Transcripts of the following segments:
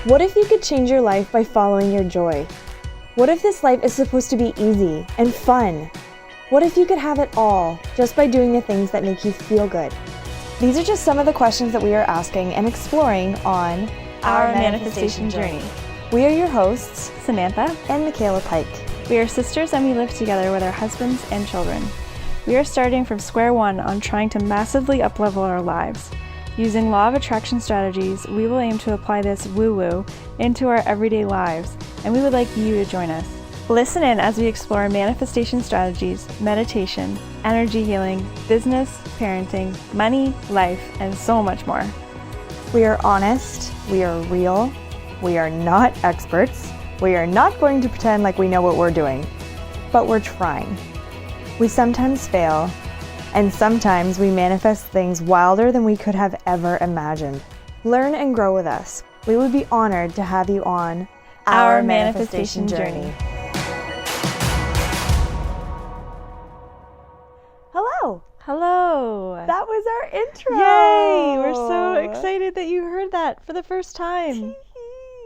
What if you could change your life by following your joy? What if this life is supposed to be easy and fun? What if you could have it all just by doing the things that make you feel good? These are just some of the questions that we are asking and exploring on Our Manifestation Journey. We are your hosts, Samantha and Michaela Pike. We are sisters and we live together with our husbands and children. We are starting from square one on trying to massively uplevel our lives. Using law of attraction strategies, we will aim to apply this woo-woo into our everyday lives, and we would like you to join us. Listen in as we explore manifestation strategies, meditation, energy healing, business, parenting, money, life, and so much more. We are honest, we are real, we are not experts, we are not going to pretend like we know what we're doing, but we're trying. We sometimes fail, and sometimes we manifest things wilder than we could have ever imagined. Learn and grow with us. We would be honored to have you on Our Manifestation Journey. Hello! Hello! That was our intro! Yay! We're so excited that you heard that for the first time.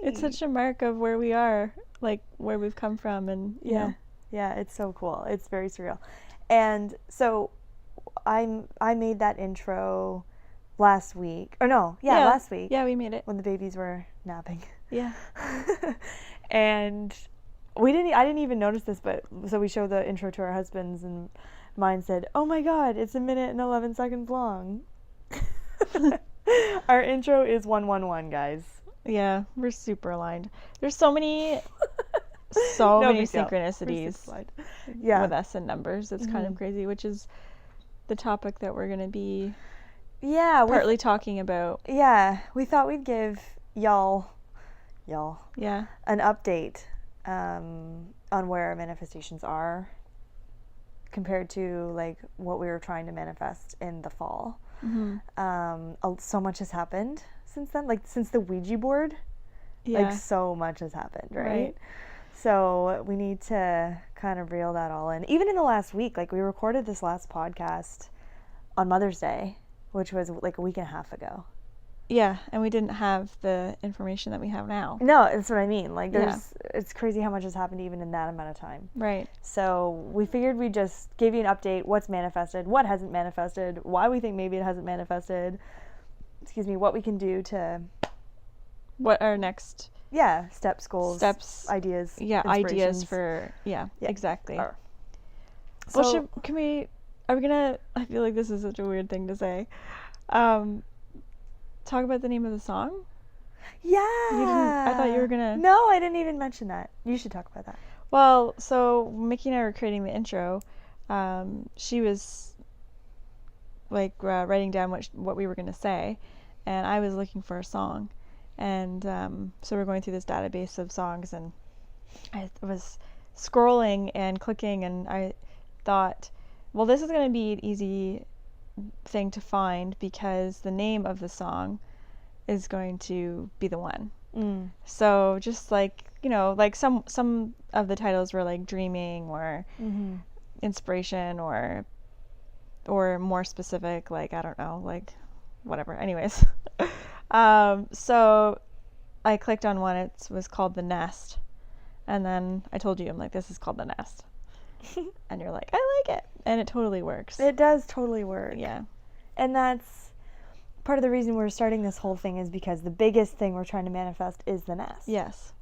It's such a mark of where we are, like where we've come from, and you know. Yeah, it's so cool. It's very surreal. And so I made that intro last week. Or no, last week. Yeah, we made it when the babies were napping. Yeah. And I didn't even notice this, but so we showed the intro to our husbands, and mine said, "Oh my God, it's 1 minute and 11 seconds long." Our intro is 111, guys. Yeah, we're super aligned. There's so many synchronicities with us and numbers. It's kind of crazy, which is the topic that we're going to be partly talking about. Yeah, we thought we'd give y'all an update on where our manifestations are compared to like what we were trying to manifest in the fall. So much has happened since then, like since the Ouija board. Like so much has happened, right? So we need to kind of reel that all in. Even in the last week, like we recorded this last podcast on Mother's Day, which was like a week and a half ago. Yeah, and we didn't have the information that we have now. No, that's what I mean. Like it's crazy how much has happened even in that amount of time. Right. So we figured we'd just give you an update, what's manifested, what hasn't manifested, why we think maybe it hasn't manifested, what we can do to... What our next... steps, goals, ideas. Yeah, ideas for, exactly. Well, I feel like this is such a weird thing to say. Talk about the name of the song? Yeah. I thought you were going to... No, I didn't even mention that. You should talk about that. Well, so Micki and I were creating the intro. She was like writing down what we were going to say, and I was looking for a song. And so we're going through this database of songs, and I was scrolling and clicking, and I thought, well, this is going to be an easy thing to find because the name of the song is going to be the one. So just like, like some of the titles were like dreaming or inspiration or more specific, like, I don't know, like whatever. Anyways. So I clicked on one. It was called The Nest, and then I told you, I'm like, this is called The Nest. And you're like, I like it, and it totally works. It does totally work. Yeah. And that's part of the reason we're starting this whole thing, is because the biggest thing we're trying to manifest is the nest. Yes.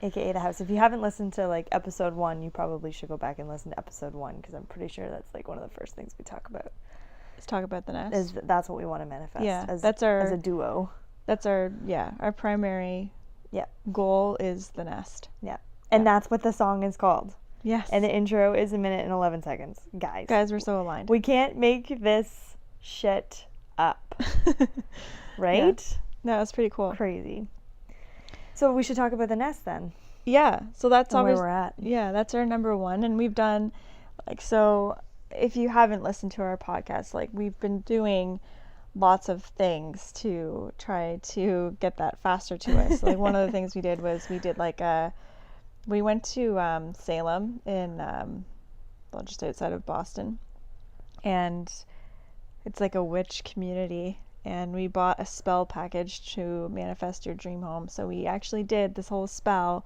AKA the house. If you haven't listened to like episode 1, you probably should go back and listen to episode 1, because I'm pretty sure that's like one of the first things we talk about. Let's talk about the nest. That's what we want to manifest. Yeah, as a duo. That's our primary goal is the nest. Yeah. And that's what the song is called. Yes. And the intro is 1 minute and 11 seconds. Guys, we're so aligned. We can't make this shit up. Right? Yeah. No, that's pretty cool. Crazy. So we should talk about the nest then. Yeah. So that's where we're at. Yeah, that's our number one. And we've done, like, so if you haven't listened to our podcast, like, we've been doing lots of things to try to get that faster to us. Like, one of the things we did was we went to Salem in just outside of Boston, and it's like a witch community, and we bought a spell package to manifest your dream home. So we actually did this whole spell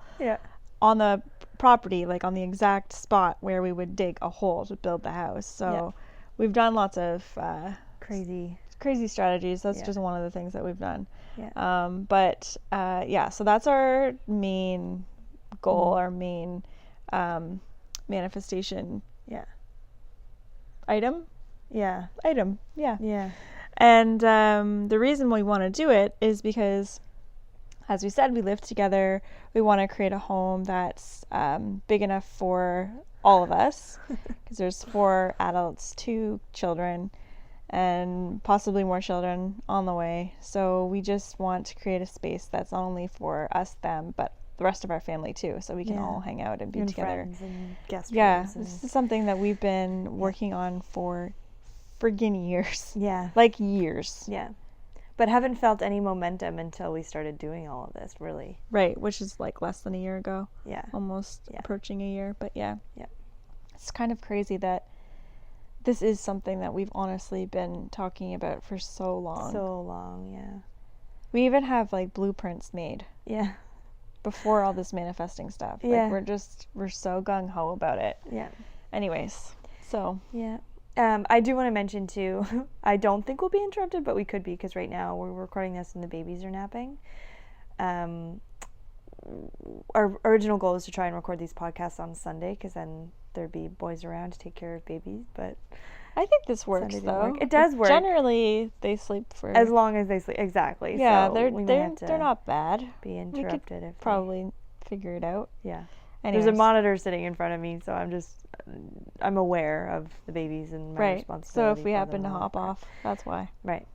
on the property, like on the exact spot where we would dig a hole to build the house. So we've done lots of crazy strategies. That's just one of the things that we've done. So that's our main goal, our main manifestation item. And the reason we want to do it is because, as we said, we live together. We want to create a home that's big enough for all of us, because there's 4 adults, 2 children, and possibly more children on the way. So we just want to create a space that's not only for us, them, but the rest of our family too, so we can all hang out and be together. Friends and guest friends. This is something that we've been working on for friggin' years. Like years. But haven't felt any momentum until we started doing all of this, really. Right, which is like less than a year ago. Almost approaching a year, but it's kind of crazy that this is something that we've honestly been talking about for so long. We even have like blueprints made. Before all this manifesting stuff. Like we're so gung-ho about it. Anyways, so. I do want to mention too, I don't think we'll be interrupted, but we could be, because right now we're recording this and the babies are napping. Our original goal is to try and record these podcasts on Sunday, because then there'd be boys around to take care of babies, but I think this works though. It does work. Generally, they sleep for as long as they sleep. Exactly. Yeah, so they're not bad. Be interrupted. We could probably figure it out. Anyways. There's a monitor sitting in front of me, so I'm aware of the babies and my responsibility. So if we happen to hop off, that's why. Right.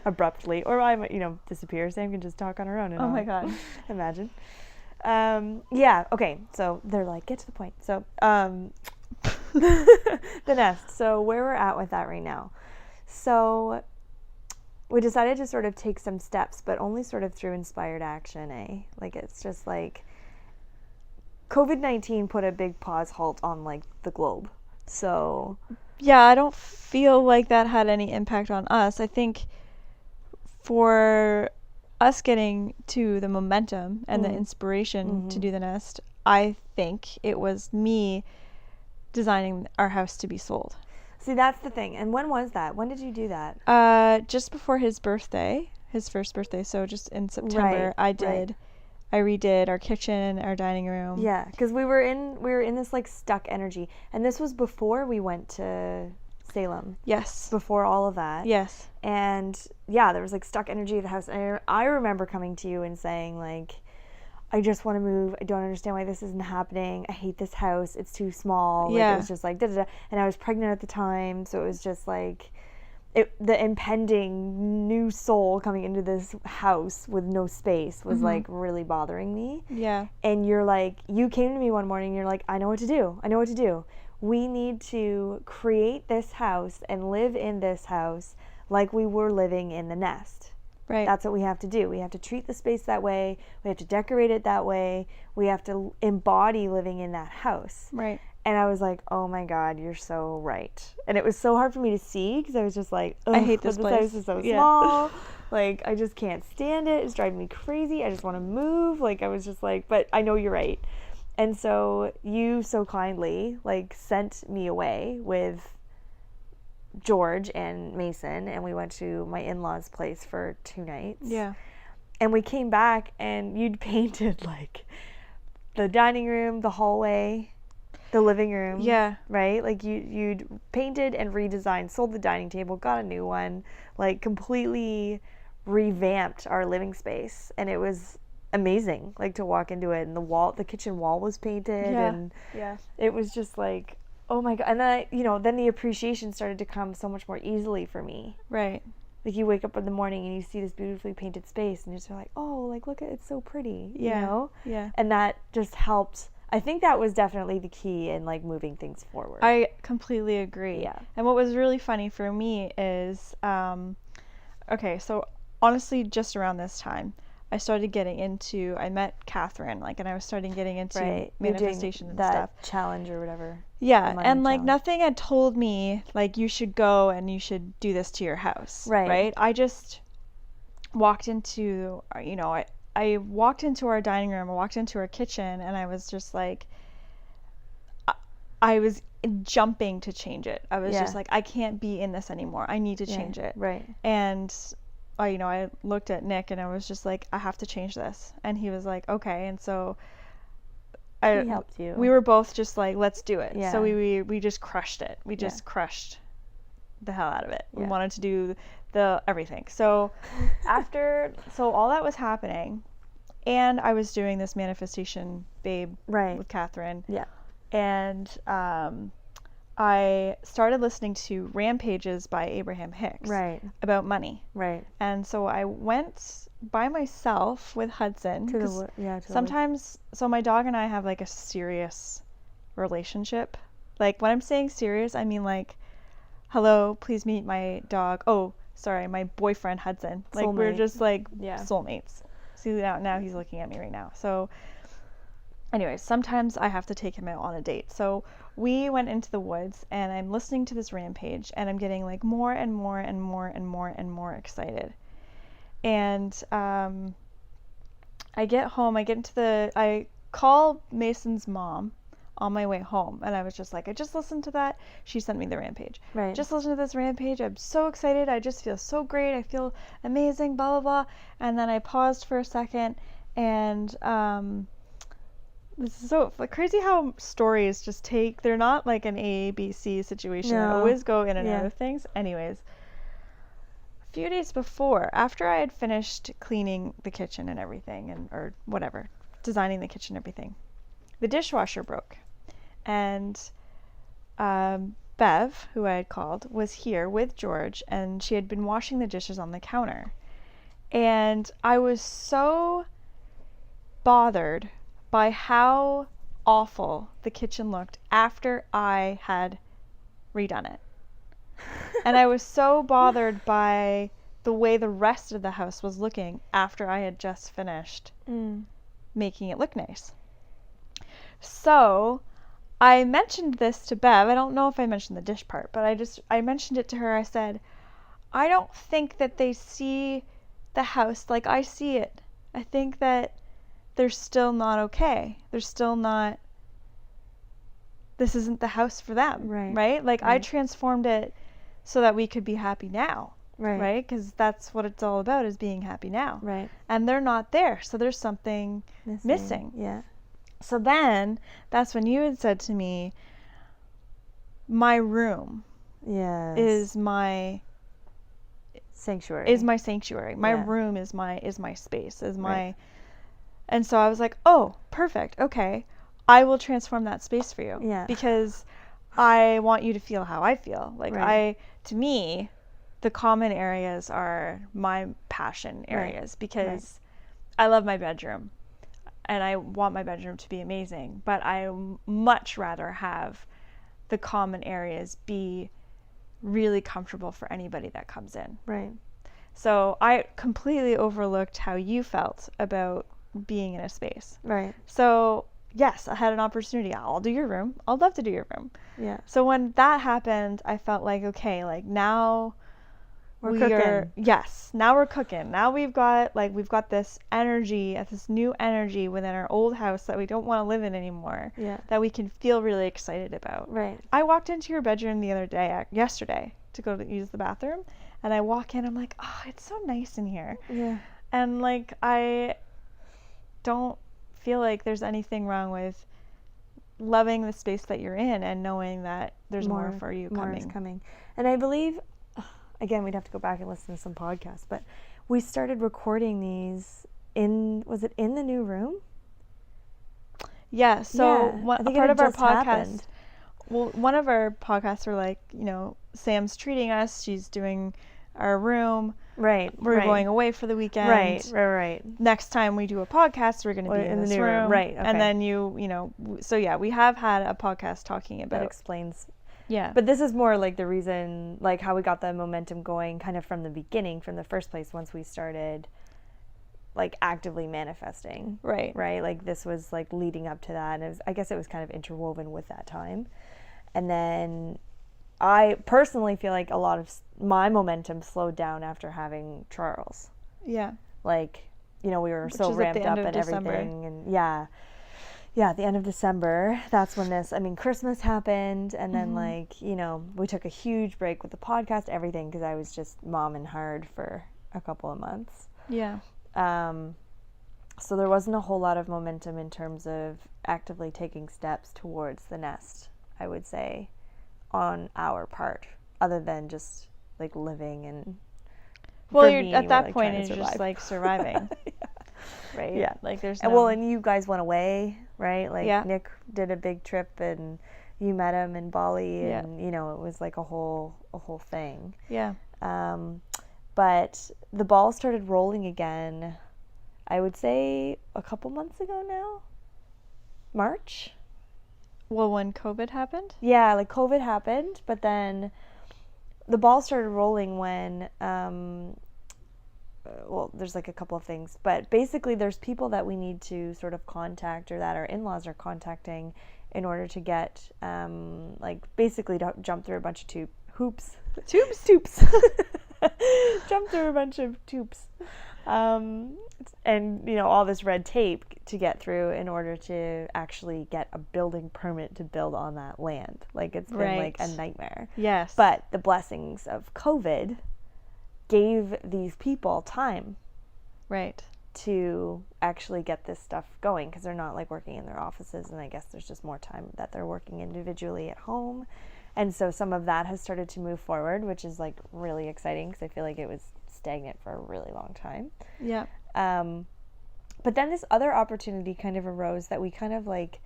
Abruptly, or I might, disappear. Sam can just talk on her own. And my God. Imagine. Okay. So they're like, get to the point. So, the nest. So where we're at with that right now. So we decided to sort of take some steps, but only sort of through inspired action, Like, it's just like COVID-19 put a big pause halt on like the globe. So I don't feel like that had any impact on us. I think for us getting to the momentum and the inspiration to do the nest, I think it was me designing our house to be sold. See, that's the thing. And when was that? When did you do that? Just before his birthday, his first birthday. So just in September, I redid our kitchen, our dining room. Yeah, because we were in this like stuck energy, and this was before we went to Salem. Yes. Before all of that. Yes. And there was like stuck energy at the house, and I remember coming to you and saying like, I just want to move. I don't understand why this isn't happening. I hate this house. It's too small. Like, it was just like da-da-da. And I was pregnant at the time, so it was just like the impending new soul coming into this house with no space was like really bothering me. And you came to me one morning and you're like, I know what to do. We need to create this house and live in this house like we were living in the nest. Right. That's what we have to do. We have to treat the space that way. We have to decorate it that way. We have to embody living in that house. Right. And I was like, oh my God, you're so right. And it was so hard for me to see, because I was just like, I hate this place. House is so small. Like, I just can't stand it. It's driving me crazy. I just want to move. Like, I was just like, but I know you're right. And so you so kindly, like, sent me away with George and Mason, and we went to my in-laws' place for 2 nights. And we came back, and you'd painted, like, the dining room, the hallway, the living room. Right? Like, you'd painted and redesigned, sold the dining table, got a new one, like, completely revamped our living space. And it was amazing, like, to walk into it, and the kitchen wall was painted, and it was just like, oh my God. And then then the appreciation started to come so much more easily for me. Right. Like, you wake up in the morning and you see this beautifully painted space, and you're just like, oh, like, look at it's so pretty, you know? And that just helped. I think that was definitely the key in like moving things forward. I completely agree. And what was really funny for me is, okay, so honestly, just around this time, I started getting into, I met Catherine, like, and I was starting getting into manifestation and that stuff. challenge or whatever. Yeah, and like nothing had told me like you should go and you should do this to your house. Right. I just walked into, you know, I walked into our dining room, I walked into our kitchen, and I was just like, I was jumping to change it. I was just like, I can't be in this anymore. I need to change it. Right. And you know, I looked at Nick and I was just like, I have to change this. And he was like, okay. And so he helped you. We were both just like, let's do it. Yeah. So we just crushed it. We just crushed the hell out of it. We wanted to do the everything. So so all that was happening, and I was doing this manifestation babe with Catherine. Yeah. And I started listening to Rampages by Abraham Hicks about money. Right. And so I went by myself with Hudson. Sometimes, so my dog and I have like a serious relationship. Like when I'm saying serious, I mean like, hello, please meet my dog. Oh, sorry, my boyfriend Hudson. Like we're just like soulmates. See, now he's looking at me right now. So anyways, sometimes I have to take him out on a date. So we went into the woods and I'm listening to this Rampage and I'm getting like more and more and more and more and more excited. And I get home, I call Mason's mom on my way home and I was just like, I just listened to that. She sent me the Rampage. Right. Just listen to this Rampage. I'm so excited. I just feel so great. I feel amazing, blah, blah, blah. And then I paused for a second and this is so crazy how stories just they're not like an A, B, C situation. They always go in and out of things. Anyways, a few days before, after I had finished cleaning the kitchen and everything, or whatever, designing the kitchen and everything, the dishwasher broke. And Bev, who I had called, was here with George, and she had been washing the dishes on the counter. And I was so bothered by how awful the kitchen looked after I had redone it. And I was so bothered by the way the rest of the house was looking after I had just finished making it look nice. So I mentioned this to Bev. I don't know if I mentioned the dish part, but I mentioned it to her. I said, I don't think that they see the house like I see it. I think that they're still not okay. They're still not, this isn't the house for them, right? Like I transformed it so that we could be happy now, right? Because that's what it's all about, is being happy now. Right. And they're not there, so there's something missing. Yeah. So then, that's when you had said to me, my room is my sanctuary. My room is my space, is my... And so I was like, oh, perfect. Okay. I will transform that space for you. Yeah. Because I want you to feel how I feel. Like to me, the common areas are my passion areas because I love my bedroom and I want my bedroom to be amazing, but I much rather have the common areas be really comfortable for anybody that comes in. Right. So I completely overlooked how you felt about being in a space. Right. So yes, I had an opportunity. I'll do your room. I'd love to do your room. Yeah. So when that happened, I felt like, okay, like now we're cooking. Yes. Now we're cooking. Now we've got this energy, this new energy within our old house that we don't want to live in anymore. Yeah. That we can feel really excited about. Right. I walked into your bedroom the other day, yesterday, to go to use the bathroom, and I walk in, I'm like, oh, it's so nice in here. Yeah. And like I don't feel like there's anything wrong with loving the space that you're in and knowing that there's more for you coming. More is coming. And I believe, again, we'd have to go back and listen to some podcasts, but we started recording these was it in the new room? Yeah. So part of our podcast, one of our podcasts were like, Sam's treating us. She's doing our room. Right. We're going away for the weekend. Right. Next time we do a podcast, we're going to be in this room. Right. Okay. And then so yeah, we have had a podcast talking about. That explains. Yeah. But this is more like the reason, like how we got the momentum going kind of from the beginning, from the first place, once we started like actively manifesting. Right. Like this was like leading up to that, and I guess it was kind of interwoven with that time. And then I personally feel like a lot of my momentum slowed down after having Charles. Yeah. Like, you know, we were so ramped up and everything, and yeah, at the end of December, that's when Christmas happened, and then like, you know, we took a huge break with the podcast, everything, because I was just momming hard for a couple of months. Yeah. So there wasn't a whole lot of momentum in terms of actively taking steps towards the nest, I would say, on our part, other than just like living and. Well, you're at that point, it's just like surviving. Yeah. Right? Yeah. Like there's no. Well, and you guys went away, right? Like Nick did a big trip, and you met him in Bali, and you know, it was like a whole thing. Yeah. But the ball started rolling again, I would say a couple months ago now. March. Well, when COVID happened? Yeah, like COVID happened, but then the ball started rolling when well, there's like a couple of things, but basically there's people that we need to sort of contact, or that our in-laws are contacting, in order to get like basically to jump through a bunch of hoops jump through a bunch of tubes, and you know, all this red tape to get through in order to actually get a building permit to build on that land. Like it's been like a nightmare. Yes. But the blessings of COVID gave these people time, right, to actually get this stuff going, because they're not like working in their offices, and I guess there's just more time that they're working individually at home. And so some of that has started to move forward, which is like really exciting, because I feel like it was stagnant for a really long time. Yeah. But then this other opportunity kind of arose that we kind of like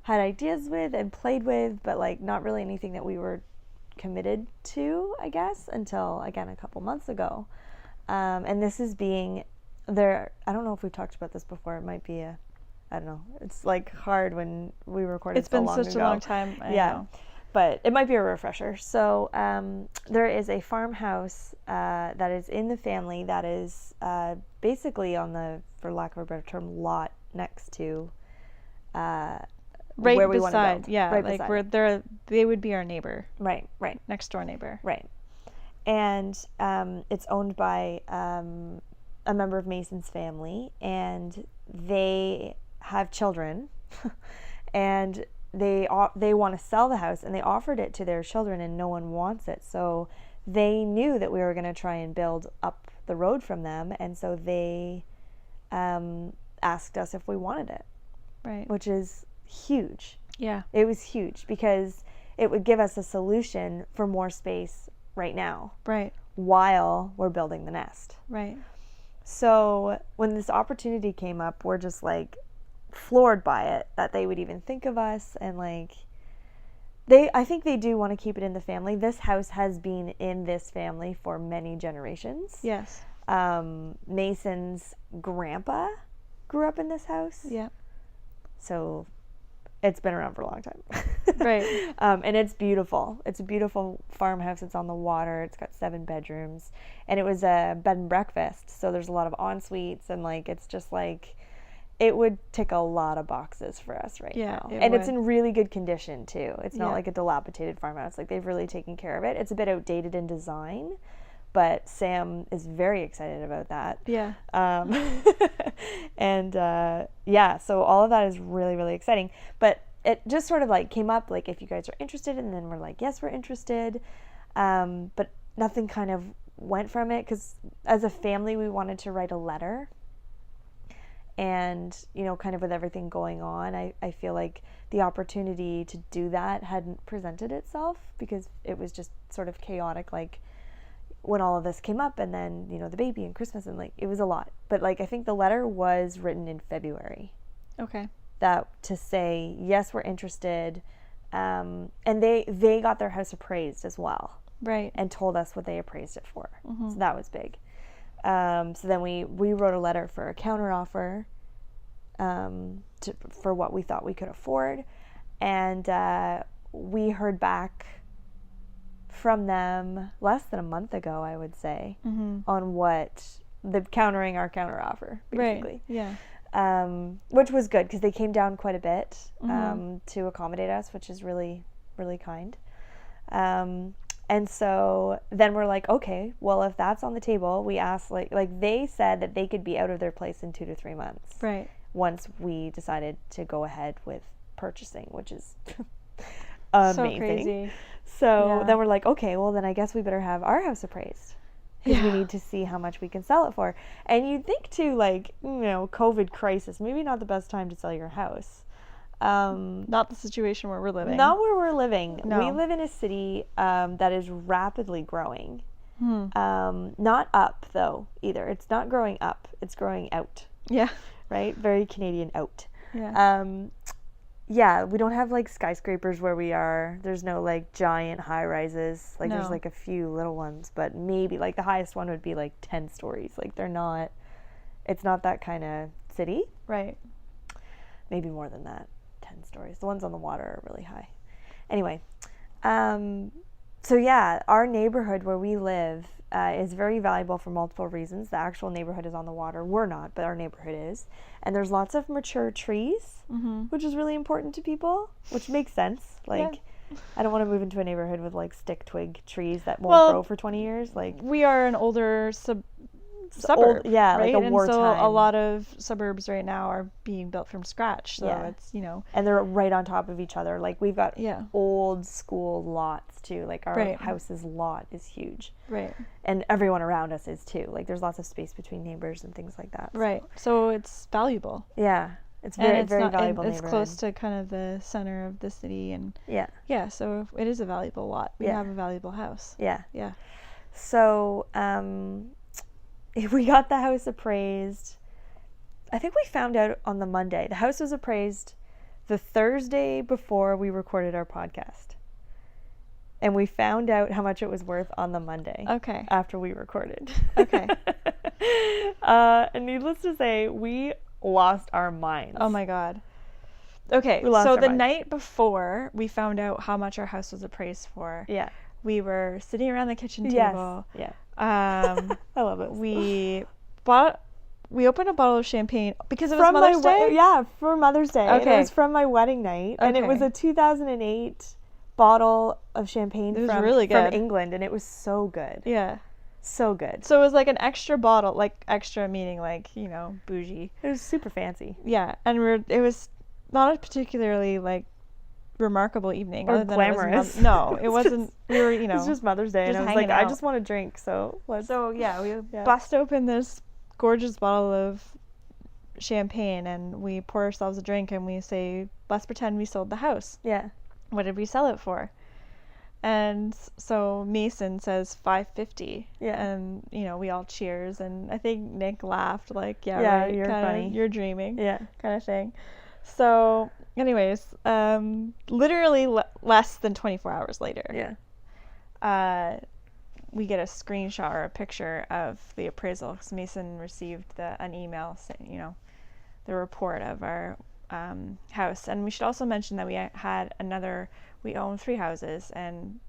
had ideas with and played with, but like not really anything that we were committed to, I guess, until again a couple months ago. And this is being there. I don't know if we've talked about this before. It might be I don't know. It's like hard when we recorded. It's been such a long time. I know. But it might be a refresher. So there is a farmhouse that is in the family that is basically on the, for lack of a better term, lot next to where we want to build. Yeah, right like beside. they would be our neighbor. Right. Next door neighbor. Right. And it's owned by a member of Mason's family, and they have children, and they want to sell the house, and they offered it to their children, and no one wants it. So they knew that we were going to try and build up the road from them, and so they asked us if we wanted it. Right. Which is huge. Yeah. It was huge, because it would give us a solution for more space right now. Right. While we're building the nest. Right. So when this opportunity came up, we're just like floored by it, that they would even think of us, and like I think they do want to keep it in the family. This house has been in this family for many generations. Yes. Mason's grandpa grew up in this house. Yeah. So it's been around for a long time. Right. And it's beautiful. It's a beautiful farmhouse. It's on the water. It's got 7 bedrooms. And it was a bed and breakfast. So there's a lot of en-suites, and like it's just like, it would tick a lot of boxes for us now. It's in really good condition too. It's not like a dilapidated farmhouse. Like they've really taken care of it. It's a bit outdated in design, but Sam is very excited about that. Yeah. And so all of that is really, really exciting. But it just sort of like came up, like, if you guys are interested, and then we're like, yes, we're interested. But nothing kind of went from it, because as a family, we wanted to write a letter. And, you know, kind of with everything going on, I feel like the opportunity to do that hadn't presented itself, because it was just sort of chaotic, like when all of this came up, and then, you know, the baby and Christmas, and like it was a lot. But like I think the letter was written in February. Okay. That to say, yes, we're interested. And they got their house appraised as well. Right. And told us what they appraised it for. Mm-hmm. So that was big. So then we wrote a letter for a counteroffer for what we thought we could afford. And we heard back from them less than a month ago, I would say, mm-hmm. on what countering our counter offer, basically. Right. Yeah. Which was good because they came down quite a bit to accommodate us, which is really, really kind. And so then we're like, okay, well, if that's on the table, we asked, like they said that they could be out of their place in 2 to 3 months. Right. Once we decided to go ahead with purchasing, which is amazing. So crazy. So then we're like, okay, well, then I guess we better have our house appraised. Because we need to see how much we can sell it for. And you'd think too, like, COVID crisis, maybe not the best time to sell your house. Not the situation where we're living. Not where we're living. No. We live in a city that is rapidly growing. Not up, though, either. It's not growing up. It's growing out. Yeah. Right? Very Canadian out. Yeah. Yeah, we don't have, like, skyscrapers where we are. There's no, like, giant high-rises. Like, there's, like, a few little ones. But maybe, like, the highest one would be, like, 10 stories. Like, it's not that kind of city. Right. Maybe more than that. 10 stories. The ones on the water are really high. Anyway, so yeah, our neighborhood where we live is very valuable for multiple reasons. The actual neighborhood is on the water. We're not, but our neighborhood is. And there's lots of mature trees, which is really important to people, which makes sense. Like, I don't want to move into a neighborhood with, like, stick twig trees that won't grow for 20 years. Like, we are an older suburb, right? Like a wartime. And so a lot of suburbs right now are being built from scratch. So it's, And they're right on top of each other. Like, we've got old school lots too. Like, our house's lot is huge. Right. And everyone around us is too. Like, there's lots of space between neighbors and things like that. Right. So it's valuable. Yeah. It's very, very valuable It's neighborhood. close to kind of the center of the city. And yeah, so it is a valuable lot. We have a valuable house. Yeah. Yeah. So, we got the house appraised. I think we found out on the Monday. The house was appraised the Thursday before we recorded our podcast. And we found out how much it was worth on the Monday. Okay. After we recorded. Okay. And needless to say, we lost our minds. Oh my God. Okay, so the night before we found out how much our house was appraised for, we were sitting around the kitchen table. Yes. I love it. We opened a bottle of champagne because it was Mother's Day? For Mother's Day. Okay. And it was from my wedding night. Okay. And it was a 2008 bottle of champagne really good. From England. And it was so good. Yeah. So good. So it was like an extra bottle, like extra meaning like, bougie. It was super fancy. Yeah. And it was not a particularly like remarkable evening. Or glamorous. No, it wasn't. We were, It was just Mother's Day. And I was like, I just want to drink. So let's. So yeah, we bust open this gorgeous bottle of champagne and we pour ourselves a drink and we say, let's pretend we sold the house. Yeah. What did we sell it for? And so Mason says $550. Yeah. And we all cheers and I think Nick laughed like, right, you're funny. You're dreaming. Yeah. Kind of thing. So anyways, literally less than 24 hours later. Yeah. We get a screenshot or a picture of the appraisal because Mason received an email saying, the report of our house. And we should also mention that we own 3 houses and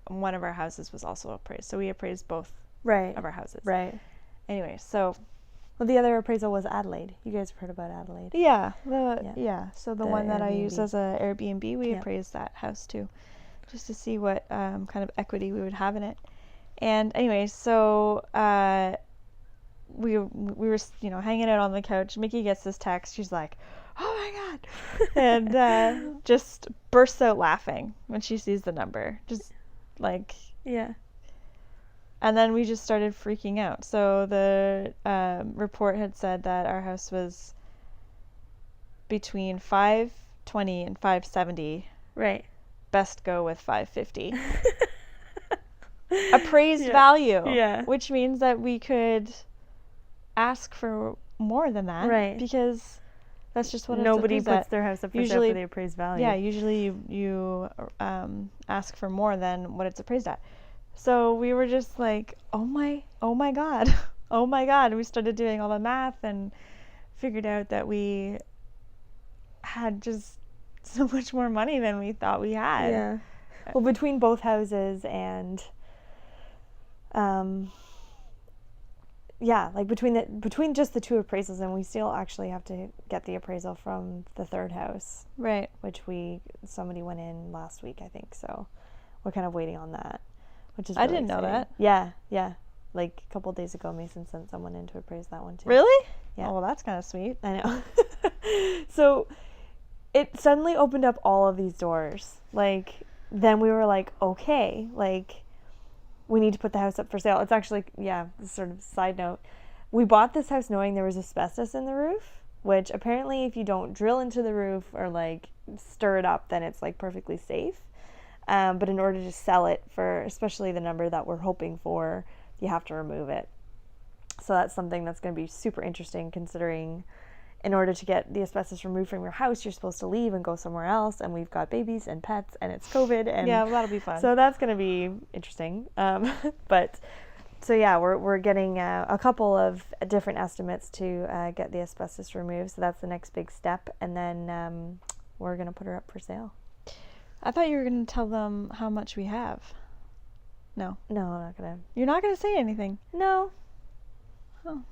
one of our houses was also appraised. So we appraised both of our houses. Right. Anyway, so. Well, the other appraisal was Adelaide. You guys have heard about Adelaide. Yeah. So the one that Airbnb. I use as a Airbnb, we appraised that house too, just to see what kind of equity we would have in it. And anyway, so we were hanging out on the couch. Micki gets this text. She's like, "Oh my God!" and just bursts out laughing when she sees the number. Just like And then we just started freaking out. So the report had said that our house was between $520 and $570. Right. Best go with $550. Appraised value. Yeah. Which means that we could ask for more than that. Right. Because that's just what nobody puts at. their house up for sale for the appraised value. Yeah, usually you ask for more than what it's appraised at. So we were just like, oh my God. Oh my God. And we started doing all the math and figured out that we had just so much more money than we thought we had. Yeah. Well, between both houses and yeah, like between just the two appraisals, and we still actually have to get the appraisal from the third house, Right. which somebody went in last week, I think. So we're kind of waiting on that, which is I really didn't know exciting. that. Yeah. Like a couple of days ago, Mason sent someone in to appraise that one too. Really? Yeah. Oh, well, that's kind of sweet. I know. So it suddenly opened up all of these doors. Like, then we were like, okay, like, we need to put the house up for sale. It's actually, yeah, sort of side note. We bought this house knowing there was asbestos in the roof, which apparently if you don't drill into the roof or like stir it up, then it's like perfectly safe. But in order to sell it for especially the number that we're hoping for, you have to remove it. So that's something that's going to be super interesting, considering in order to get the asbestos removed from your house, you're supposed to leave and go somewhere else, and we've got babies and pets, and it's COVID, and Yeah, well, that'll be fun. so that's going to be interesting. But so yeah, we're getting a couple of different estimates to get the asbestos removed. So that's the next big step, and then we're going to put her up for sale. I thought you were going to tell them how much we have. No, I'm not going to. you're not going to say anything. No. Oh,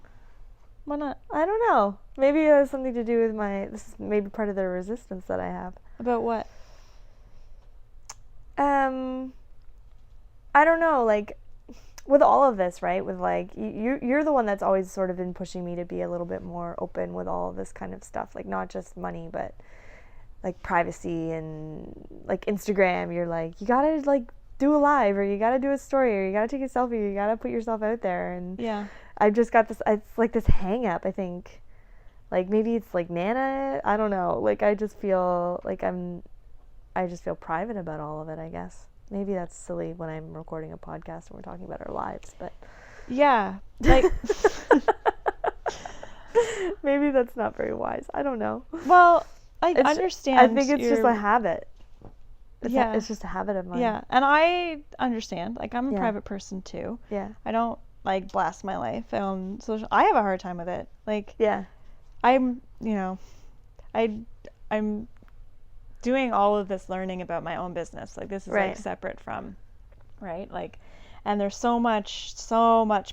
why not? I don't know. Maybe it has something to do with this is maybe part of the resistance that I have. About what? I don't know, like, with all of this, right, with, like, you're the one that's always sort of been pushing me to be a little bit more open with all of this kind of stuff, like, not just money, but, like, privacy and, like, Instagram. You're like, you gotta, like, do a live, or you gotta do a story, or you gotta take a selfie, or you gotta put yourself out there, and Yeah. I've just got this, it's like this hang up, I think. Like, maybe it's like Nana, I don't know. Like, I just feel like I just feel private about all of it, I guess. Maybe that's silly when I'm recording a podcast and we're talking about our lives, but Yeah. Like, maybe that's not very wise. I don't know. well, I understand. I think it's just a habit. It's just a habit of mine. Yeah, and I understand. Like, I'm a Yeah. private person too. Yeah. I don't like blast my life on social. I have a hard time with it. Like, Yeah. I'm doing all of this learning about my own business. Like, this is Right. like separate from, right? Like, and there's so much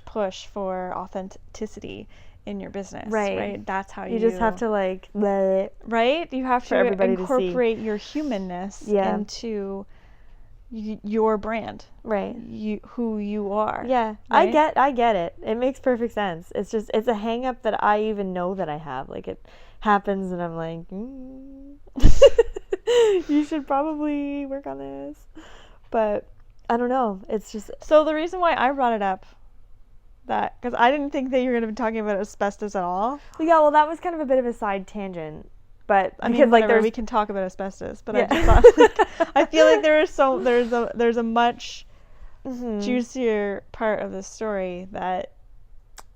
push for authenticity in your business. Right. That's how You just have to, like, let it. Right? You have to everybody to see. incorporate your humanness Yeah. into your brand. Right. Who you are. Yeah. Right? I get it. It makes perfect sense. It's just, it's a hang up that I even know that I have. Like, it happens and I'm like, you should probably work on this. But I don't know. It's just, So the reason why I brought it up, because I didn't think that you were going to be talking about asbestos at all. yeah, well, that was kind of a bit of a side tangent. But I mean, because, like, whatever, we can talk about asbestos, but I just thought, like, I feel like there's a much juicier part of this story that,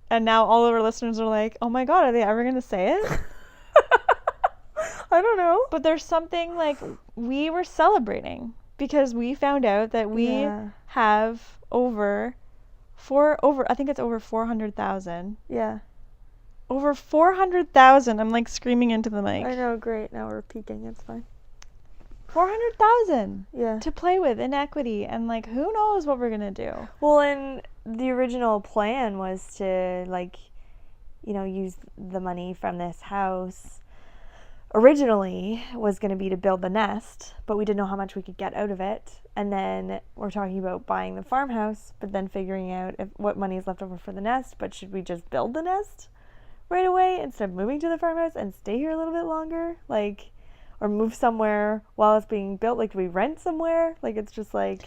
and now all of our listeners are like, oh my God, are they ever going to say it? I don't know. But there's something, like, we were celebrating because we found out that we have over I think it's over 400,000. Yeah. Over 400,000. I'm like screaming into the mic. I know, great. Now we're peaking. It's fine. 400,000 Yeah. to play with in equity, and, like, who knows what we're gonna do. Well, and the original plan was to, like, you know, use the money from this house. Originally was going to be to build the nest, but we didn't know how much we could get out of it. And then we're talking about buying the farmhouse, but then figuring out what money is left over for the nest. But should we just build the nest right away instead of moving to the farmhouse and stay here a little bit longer? Like, or move somewhere while it's being built? Like, do we rent somewhere? Like, it's just like...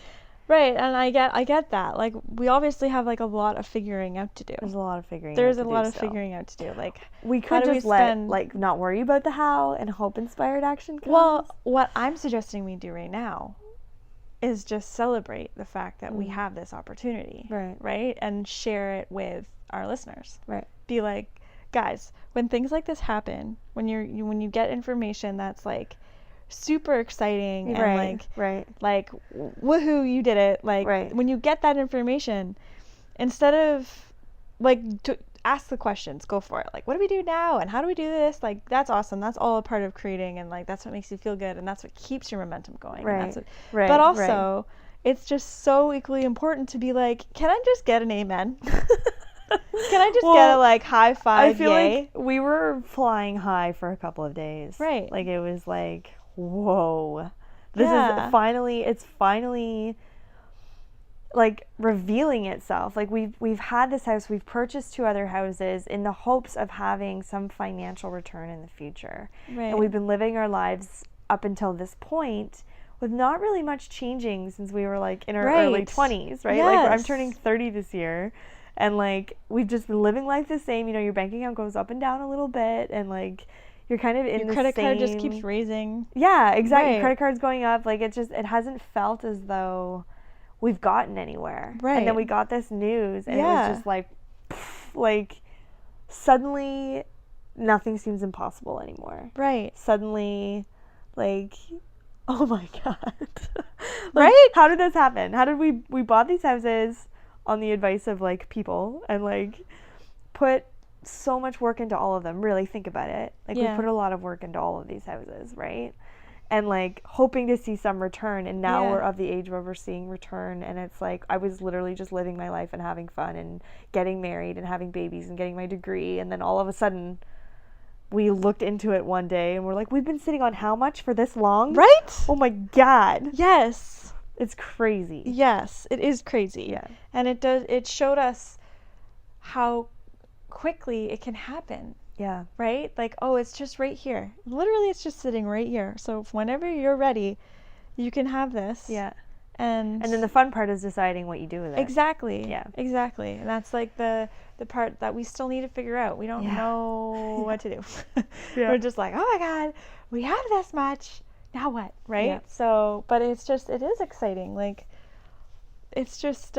Right, and I get that. Like, we obviously have, like, a lot of figuring out to do. There's a lot of figuring figuring out to do. Like, we could just like, not worry about the how and hope inspired action comes. Well, what I'm suggesting we do right now is just celebrate the fact that we have this opportunity. Right? And share it with our listeners. Right. Be like, guys, when things like this happen, when you get information that's, like, super exciting and like woohoo, you did it, like, when you get that information, instead of, like, to ask the questions, go for it. Like, what do we do now, and how do we do this? Like, that's awesome. That's all a part of creating, and, like, that's what makes you feel good, and that's what keeps your momentum going. But also it's just so equally important to be like, can I just get an amen? Can I just get a like high five? I feel yay? like we were flying high for a couple of days. Right. Like it was like, whoa. This Yeah. is finally like revealing itself. Like we've had this house, we've purchased 2 other houses in the hopes of having some financial return in the future. Right. And we've been living our lives up until this point with not really much changing since we were like in our early 20s, right? Yes. Like I'm turning 30 this year, and like we've just been living life the same. You know, your bank account goes up and down a little bit, and like you're kind of in Your the credit same... card just keeps raising. Yeah, exactly. Right. Credit card's going up. Like it hasn't felt as though we've gotten anywhere. Right. And then we got this news, and it Yeah. was just like, pff, like suddenly nothing seems impossible anymore. Right. Suddenly, like, oh my God. Like, Right? how did this happen? How did we bought these houses on the advice of like people, and like put so much work into all of them. Really think about it. Like Yeah. we put a lot of work into all of these houses, right? And like hoping to see some return, and now Yeah. we're of the age where we're seeing return, and it's like I was literally just living my life and having fun and getting married and having babies and getting my degree, and then all of a sudden we looked into it one day and we're like, we've been sitting on how much for this long? Right? Oh my God. Yes. It's crazy. Yes, it is crazy. Yeah. And it showed us how quickly it can happen. Yeah. Right? Like, oh, it's just right here. Literally, it's just sitting right here. So whenever you're ready, you can have this. Yeah. And then the fun part is deciding what you do with it. exactly. Yeah. Exactly. And that's like the part that we still need to figure out. We don't Yeah. know what to do. Yeah. We're just like, oh my God, we have this much. Now what? Right? Yeah. So, but it is exciting. Like, it's just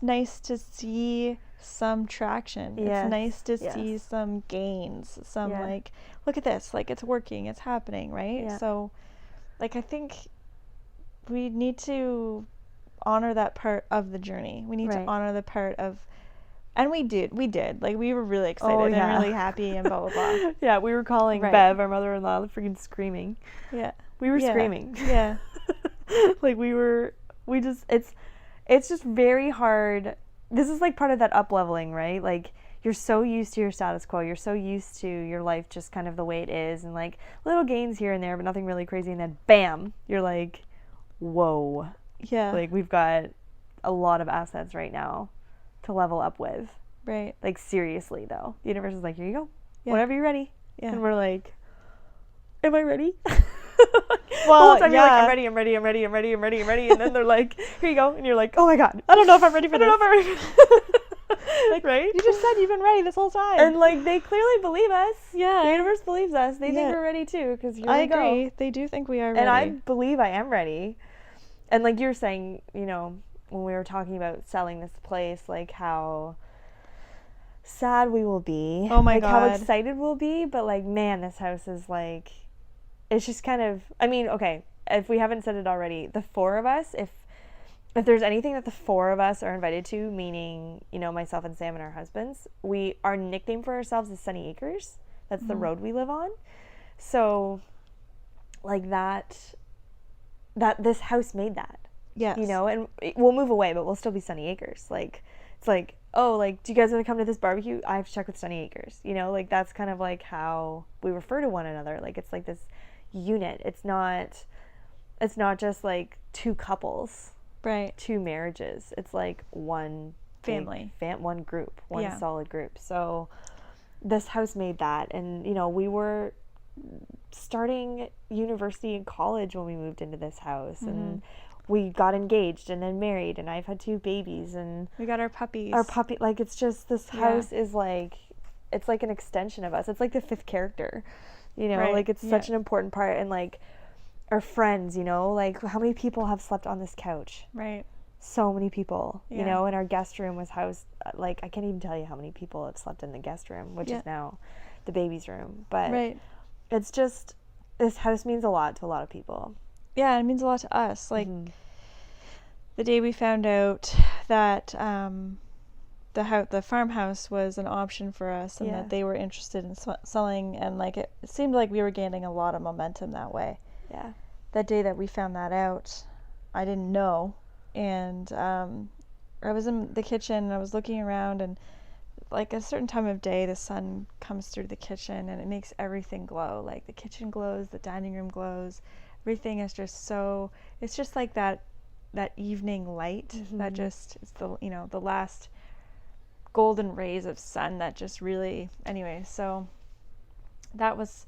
nice to see some traction. Yes. It's nice to Yes. see some gains. Some Yeah. like, look at this. Like, it's working. It's happening. Right? Yeah. So, like, I think we need to honor that part of the journey. We need Right. to honor the part of, and we did. Like, we were really excited Oh, yeah. and really happy and blah, blah, blah. Yeah, we were calling Right. Bev, our mother-in-law, freaking screaming. Yeah. We were Yeah. screaming. Yeah. Like it's just very hard. This is like part of that up-leveling, right? Like you're so used to your status quo. You're so used to your life just kind of the way it is, and like little gains here and there, but nothing really crazy. And then bam, you're like, whoa. Yeah. Like we've got a lot of assets right now to level up with. Right. Like seriously though. The universe is like, here you go. Yeah. Whenever you're ready. Yeah. And we're like, am I ready? Well, the whole time you're like, yeah. I'm ready. And then they're like, here you go. And you're like, oh my God. I don't know if I'm ready for I this. don't know if I'm ready for this. Like, right? You just said you've been ready this whole time. And like, they clearly believe us. Yeah. The universe believes us. They think Yeah. we're ready too. Because here I we go. agree. They do think we are ready. And I believe I am ready. And like you're saying, you know, when we were talking about selling this place, like how sad we will be. Oh my like how God. excited we'll be. But like, man, this house is like, it's just kind of, I mean, okay, if we haven't said it already, the 4 of us, if there's anything that the 4 of us are invited to, meaning, you know, myself and Sam and our husbands, our nickname for ourselves is Sunny Acres. That's the road we live on. So like that this house made that. Yes. You know, and we'll move away, but we'll still be Sunny Acres. Like, it's like, oh, like, do you guys want to come to this barbecue? I have to check with Sunny Acres. You know, like, that's kind of like how we refer to one another. Like, it's like this unit. It's not just like 2 couples, Right. 2 marriages. It's like one Family. one group, one Yeah. solid group. So this house made that. And, you know, we were starting university and college when we moved into this house, and we got engaged and then married, and I've had 2 babies, and We got our puppies. like, it's just, this house is like, it's like an extension of us. It's like the 5th character, you know, Right. like it's Yeah. such an important part. And like our friends, you know, like how many people have slept on this couch? Right. So many people, you Yeah. know, and our guest room was housed, like, I can't even tell you how many people have slept in the guest room, which is now the baby's room. But Right. it's just, this house means a lot to a lot of people. Yeah, it means a lot to us. Like, the day we found out that the farmhouse was an option for us, and Yeah. that they were interested in selling, and like it seemed like we were gaining a lot of momentum that way. Yeah. That day that we found that out, I didn't know, and I was in the kitchen and I was looking around, and like a certain time of day the sun comes through the kitchen and it makes everything glow. Like the kitchen glows, the dining room glows, everything is just so, it's just like that evening light that just, it's the, you know, the last golden rays of sun that just really, anyway, so that was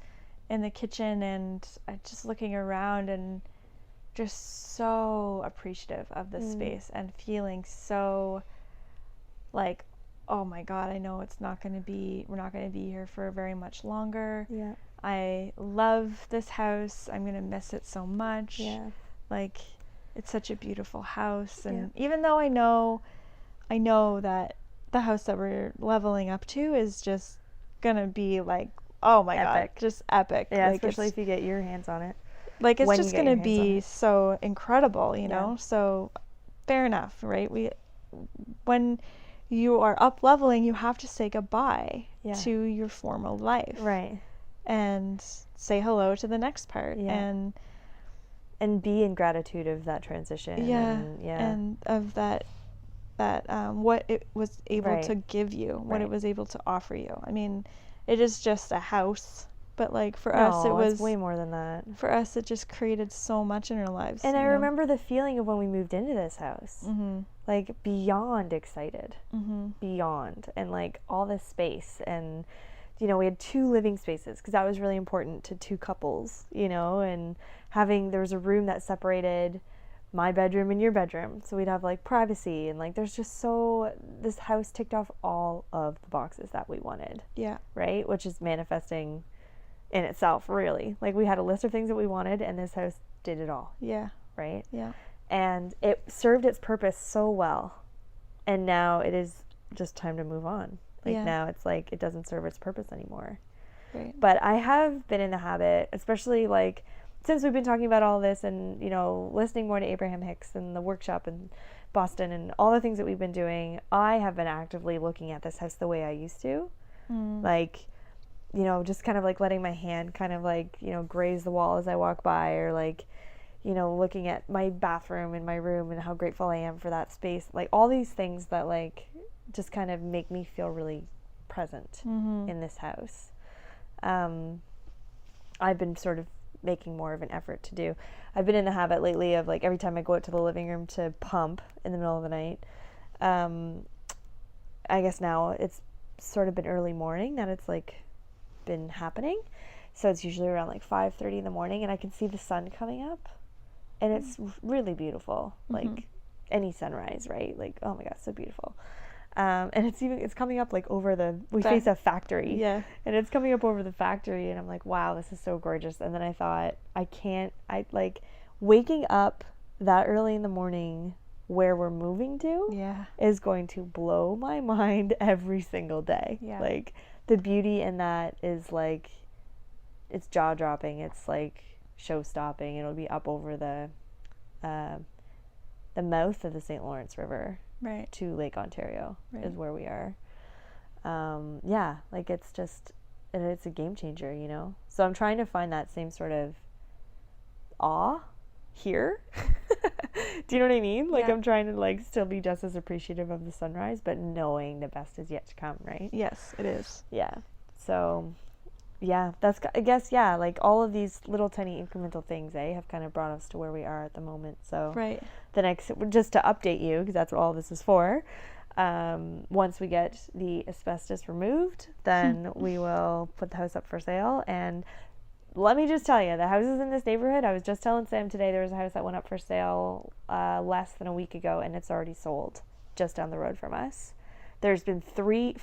in the kitchen, and I just looking around and just so appreciative of the space and feeling so like, oh my God, I know we're not going to be here for very much longer. Yeah. I love this house. I'm going to miss it so much. Yeah. Like, it's such a beautiful house. And even though I know that the house that we're leveling up to is just going to be like, oh my God, just epic. Yeah, like, especially if you get your hands on it. Like, it's just going to be so incredible, you know? So, fair enough, right? When you are up leveling, you have to say goodbye to your formal life. Right. And say hello to the next part. Yeah. And be in gratitude of that transition. Yeah. And of that what it was able to give you, what it was able to offer you. I mean, it is just a house, but like for us, it was way more than that. For us, it just created so much in our lives. And I remember the feeling of when we moved into this house, like beyond excited, beyond, and like all this space. And, you know, we had 2 living spaces because that was really important to 2 couples, you know, and there was a room that separated my bedroom and your bedroom. So we'd have like privacy, and like there's just this house ticked off all of the boxes that we wanted. Yeah. Right? Which is manifesting in itself, really. Like we had a list of things that we wanted, and this house did it all. Yeah. Right? Yeah. And it served its purpose so well. And now it is just time to move on. Like now it's like it doesn't serve its purpose anymore. Right. But I have been in the habit, especially like since we've been talking about all this and, you know, listening more to Abraham Hicks and the workshop in Boston and all the things that we've been doing, I have been actively looking at this house the way I used to. Like, you know, just kind of like letting my hand kind of like, you know, graze the wall as I walk by, or like, you know, looking at my bathroom in my room and how grateful I am for that space. Like all these things that like just kind of make me feel really present in this house. I've been sort of making more of an effort to do. I've been in the habit lately of like every time I go out to the living room to pump in the middle of the night, I guess now it's sort of been early morning that it's like been happening. So it's usually around like 5:30 in the morning, and I can see the sun coming up, and it's really beautiful. Like any sunrise, right? Like, oh my God, so beautiful. And it's coming up like over we face a factory. Yeah. And it's coming up over the factory, and I'm like, wow, this is so gorgeous. And then I thought, I like waking up that early in the morning where we're moving to is going to blow my mind every single day. Yeah. Like the beauty in that is like, it's jaw dropping. It's like show stopping. It'll be up over the mouth of the St. Lawrence River. Right. To Lake Ontario is where we are. Yeah, like it's a game changer, you know? So I'm trying to find that same sort of awe here. Do you know what I mean? Like I'm trying to like still be just as appreciative of the sunrise, but knowing the best is yet to come, right? Yes, it is. Yeah. So yeah, I guess, like all of these little tiny incremental things, have kind of brought us to where we are at the moment. So the next, just to update you, because that's what all this is for, once we get the asbestos removed, then we will put the house up for sale. And let me just tell you, the houses in this neighborhood, I was just telling Sam today, there was a house that went up for sale less than a week ago, and it's already sold just down the road from us. There's been three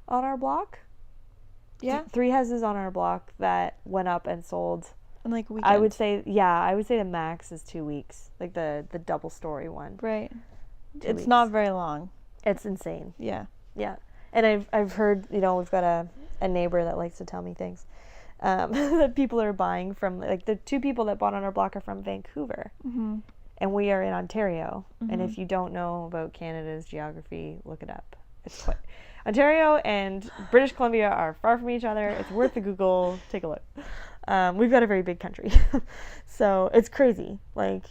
on our block. Yeah. 3 houses on our block that went up and sold. In like a weekend. I would say the max is 2 weeks. Like the double story one. Right. It's not very long. It's insane. Yeah. Yeah. And I've heard, you know, we've got a neighbor that likes to tell me things. That people are buying from, like the 2 people that bought on our block are from Vancouver. And we are in Ontario. And if you don't know about Canada's geography, look it up. It's quite... Ontario and British Columbia are far from each other. It's worth a Google. Take a look. We've got a very big country. So it's crazy. Like,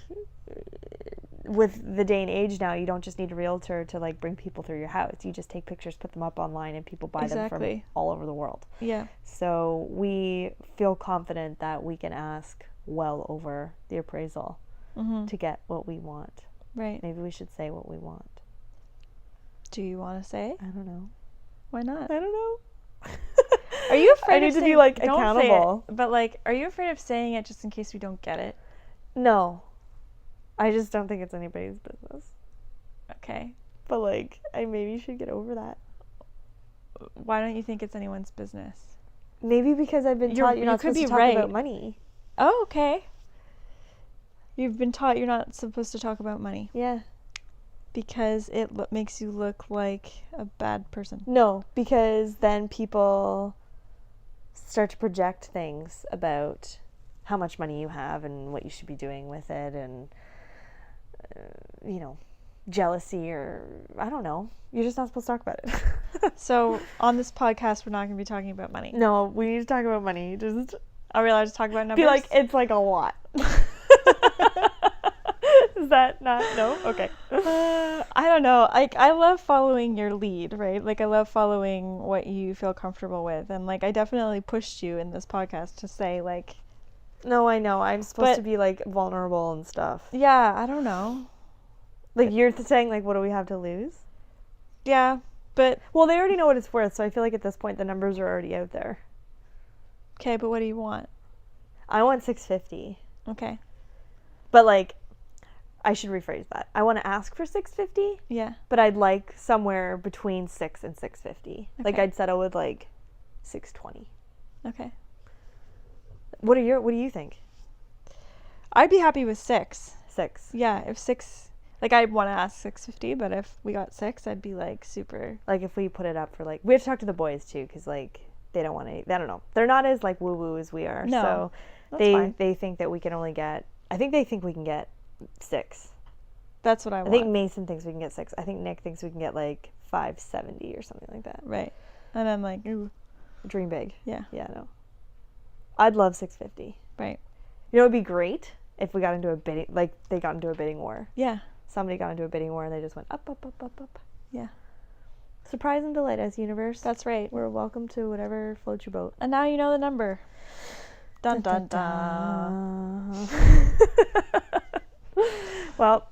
with the day and age now, you don't just need a realtor to like bring people through your house. You just take pictures, put them up online, and people buy them from all over the world. Yeah. So we feel confident that we can ask well over the appraisal to get what we want. Right. Maybe we should say what we want. Do you want to say? I don't know. Why not? I don't know. Are you afraid I need to be like accountable. But like, are you afraid of saying it just in case we don't get it? No. I just don't think it's anybody's business. Okay. But like, I maybe should get over that. Why don't you think it's anyone's business? Maybe because I've been taught you're not supposed to talk about money. Oh, okay. You've been taught you're not supposed to talk about money. Yeah. Because it makes you look like a bad person. No, because then people start to project things about how much money you have and what you should be doing with it, and jealousy, or I don't know. You're just not supposed to talk about it. So on this podcast, we're not going to be talking about money. No, we need to talk about money. Just are we allowed to talk about numbers? Be like, it's like a lot. Is that not? No? Okay. I don't know. I love following your lead, right? Like, I love following what you feel comfortable with. And, like, I definitely pushed you in this podcast to say, like... No, I know. I'm supposed to be, like, vulnerable and stuff. Yeah, I don't know. Like, you're saying, like, what do we have to lose? Yeah, but... Well, they already know what it's worth, so I feel like at this point the numbers are already out there. Okay, but what do you want? I want $650. Okay. But, like... I should rephrase that. I want to ask for $650. Yeah. But I'd like somewhere between $6 and $650. Okay. Like I'd settle with like $620. Okay. What do you think? I'd be happy with 6. 6. Yeah, if 6, like I'd want to ask $650, but if we got 6, I'd be like super. Like if we put it up for like, we have to talk to the boys too, because like they don't want to. I don't know. They're not as like woo woo as we are. No. So they think that we can only get. I think they think we can get 6. That's what I want. I think Mason thinks we can get 6. I think Nick thinks we can get like 570 or something like that. Right. And I'm like, ooh. Dream big. Yeah. Yeah, no. I'd love 650. Right. You know, it'd be great if we got into a bidding, like they got into a bidding war. Yeah. Somebody got into a bidding war and they just went up, up, up, up, up. Yeah. Surprise and delight us, universe. That's right. We're welcome to whatever floats your boat. And now you know the number. Dun, dun, dun. Well,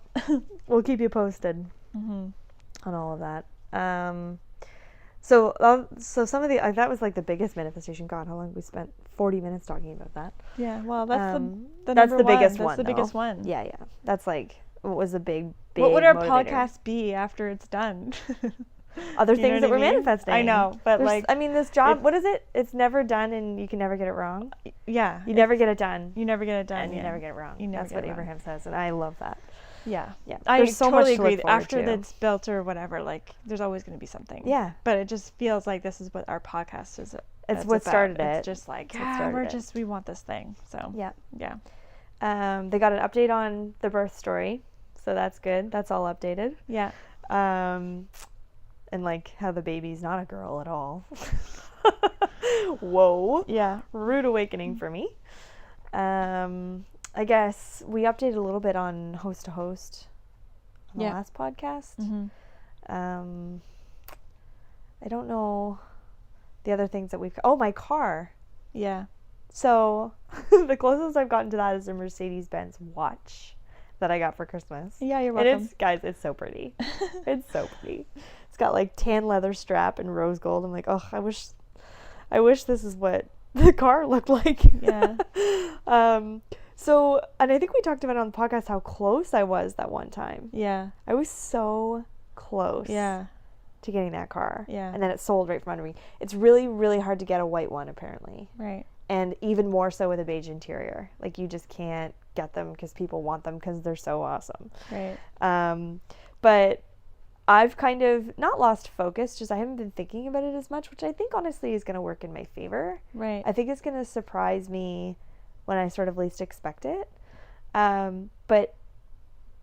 we'll keep you posted on all of that. So some of the that was like the biggest manifestation. God, how long we spent? 40 minutes talking about that. Yeah, well, that's that's the biggest one. That's the biggest one. Yeah, yeah. That's like what was a big. What would our motivator. podcast be after it's done? Other things that we're manifesting. I know, but like, I mean, this job. What is it? It's never done, and you can never get it wrong. Yeah, you never get it done. You never get it done, and you never get it wrong. That's what Abraham says, and I love that. Yeah, yeah. I There's so totally much to agree. look forward After to. it's built or whatever, like, there's always going to be something. Yeah, but it just feels like this is what our podcast is. It's what started it. It's just like, we want this thing. So yeah. They got an update on the birth story, so that's good. That's all updated. Yeah. And like how the baby's not a girl at all. Whoa. Yeah. Rude awakening for me. I guess we updated a little bit on host to host on the last podcast. I don't know the other things that we've... Oh, my car. Yeah. So the closest I've gotten to that is a Mercedes-Benz watch that I got for Christmas. Yeah, you're welcome. And guys, it's so pretty. It's so pretty. It's got like tan leather strap and rose gold. I'm like, oh, I wish this is what the car looked like. Yeah. So, and I think we talked about on the podcast how close I was that one time. Yeah. I was so close. Yeah. To getting that car. Yeah. And then it sold right from under me. It's really, really hard to get a white one, apparently. Right. And even more so with a beige interior. Like, you just can't get them because people want them because they're so awesome. Right. But I've kind of not lost focus, just I haven't been thinking about it as much, which I think honestly is going to work in my favor. Right. I think it's going to surprise me when I sort of least expect it. But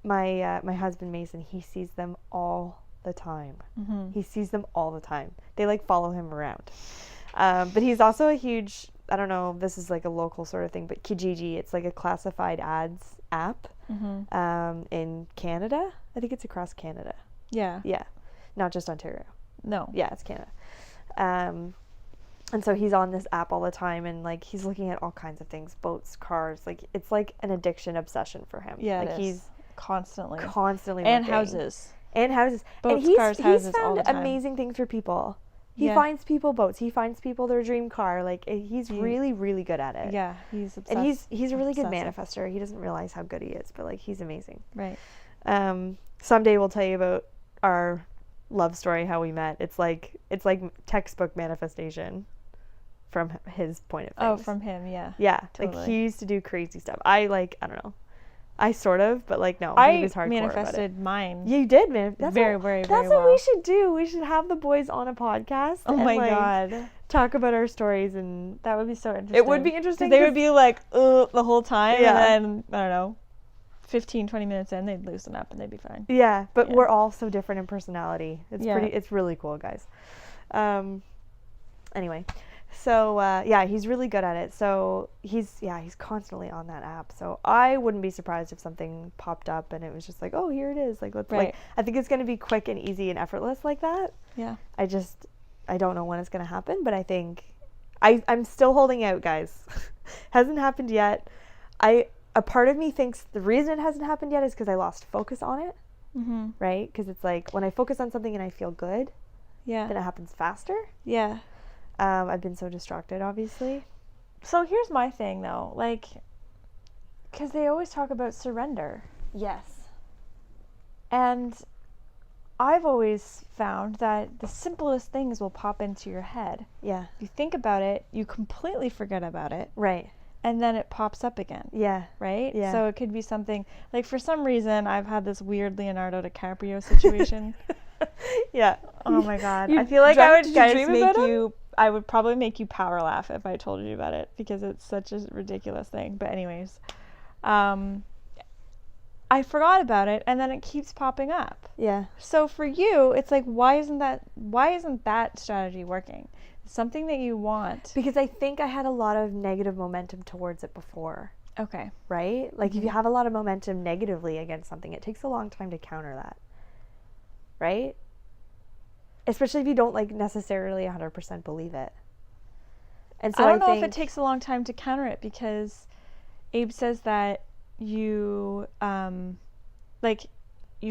my husband Mason, he sees them all the time. He sees them all the time. They like follow him around. But he's also a huge I don't know if this is like a local sort of thing, but Kijiji, it's like a classified ads app in Canada. I think it's across Canada. Yeah. Yeah. Not just Ontario. No. Yeah, it's Canada. And so he's on this app all the time, and like he's looking at all kinds of things, boats, cars, like it's like an addiction obsession for him. Yeah, like he's constantly and looking. Houses. Boats, and cars, houses, he's found all the time. amazing things for people. He finds people boats. He finds people their dream car. Like he's really, really good at it. Yeah, he's obsessed. And he's a really good manifester. He doesn't realize how good he is, but like he's amazing. Right. Someday we'll tell you about our love story, how we met. It's like textbook manifestation from his point of things. Oh, from him, yeah. Yeah, totally. Like he used to do crazy stuff. I don't know. I sort of, but like no, he was hardcore manifested about it. mine. Yeah, you did, man. That's very That's well. what we should do. We should have the boys on a podcast. Oh my god. Talk about our stories, and that would be so interesting. It would be interesting. They would be like, the whole time, yeah. and then I don't know, 15, 20 minutes in, they'd loosen up and they'd be fine. Yeah, but we're all so different in personality. It's really cool, guys. Anyway. So, he's really good at it. So he's constantly on that app. So I wouldn't be surprised if something popped up and it was just like, oh, here it is. Like, let's like, I think it's going to be quick and easy and effortless like that. Yeah. I don't know when it's going to happen, but I think I'm still holding out, guys. Hasn't happened yet. A part of me thinks the reason it hasn't happened yet is because I lost focus on it. Mm-hmm. Right? Because it's like when I focus on something and I feel good, then it happens faster. Yeah. I've been so distracted, obviously. So here's my thing, though. Like, because they always talk about surrender. Yes. And I've always found that the simplest things will pop into your head. Yeah. If you think about it, you completely forget about it. Right. And then it pops up again. Yeah. Right? Yeah. So it could be something, like for some reason, I've had this weird Leonardo DiCaprio situation. Yeah. Oh my God. I feel like I would probably make you power laugh if I told you about it because it's such a ridiculous thing. But anyways, I forgot about it and then it keeps popping up. Yeah. So for you, it's like, why isn't that strategy working? It's something that you want. Because I think I had a lot of negative momentum towards it before. Okay. Right? Like if you have a lot of momentum negatively against something, it takes a long time to counter that. Right? Especially if you don't like necessarily 100% believe it. And so I don't know if it takes a long time to counter it because Abe says that you you